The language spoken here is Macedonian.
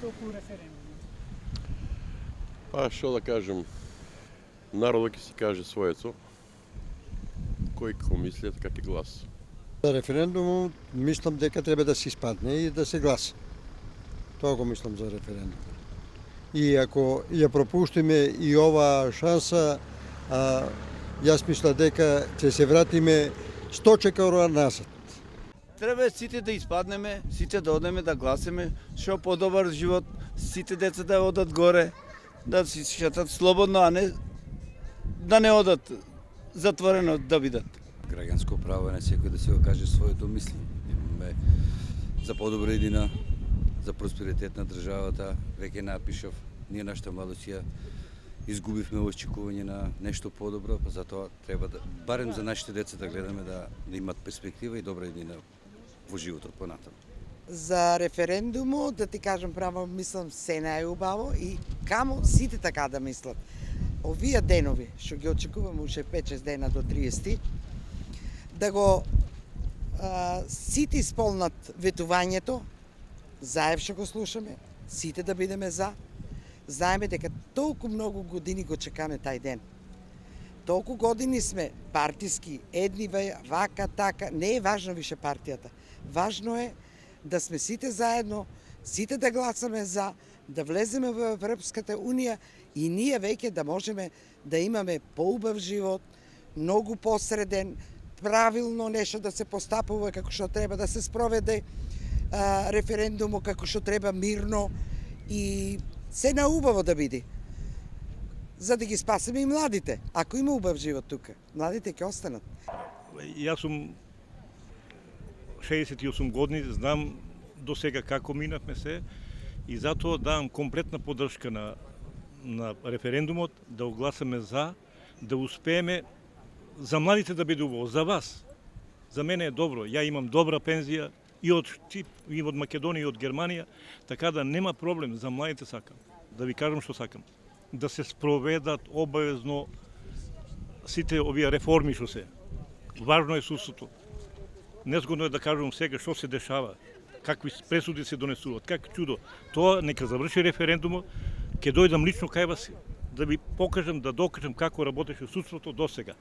гласите околу референдумот? Па што да кажем, народот ќе си каже своето. Кој како мисли, така ќе гласа. За референдумот мислам дека треба да се испадне и да се гласа. Тоа го мислам за референдум. И ако ја пропуштиме и ова шанса, јас мисля дека ќе се вратиме 100 чекора назад. Треба сите да испаднеме, сите да одеме да гласеме, што подобар живот, сите деца да одат горе, да си шетат слободно, а не да не одат затворено да бидат. Граѓанско право е на секој да се го каже своето мисли. Имаме за подобра иднина, за просперитет на државата, веќе напишав, ние нашата младост изгубивме очекување на нешто подобро, па затоа треба да барем за нашите деца да гледаме да имат перспектива и добра иднина во животот понатаму. За референдумот, да ти кажам право, мислам се најубаво и камо сите така да мислат. Овие денови, што ги очекуваме уште 5-6 дена до 30, да го сите исполнат ветувањето, заев што го слушаме, сите да бидеме за. Знаеме дека толку многу години го чекаме тај ден. Толку години сме партиски, едни вака, така, не е важно више партијата. Важно е да сме сите заедно, сите да гласаме за, да влеземе во Европската унија и ние веќе да можеме да имаме поубав живот, многу посреден, правилно нешто да се постапува како што треба да се спроведе референдумот, како што треба мирно и се наубаво да биде. За да ги спасиме и младите. Ако има убав живот тука, младите ќе останат. Јас сум 68 години, знам до сега како минавме се и затоа давам комплетна поддршка на референдумот, да огласаме за, да успееме за младите да биде убаво, за вас. За мене е добро, ја имам добра пензија и од Штип, и од Македонија, и од Германија, така да нема проблем, за младите сакам. Да ви кажам што сакам. Да се спроведат обавезно сите овие реформи што се. Важно е судството. Незгодно е да кажам сега што се дешава, какви пресуди се донесуваат, как чудо. Тоа нека заврши референдумот, ќе дојдам лично кај вас да ви покажам, да докажам како работеше судството до сега.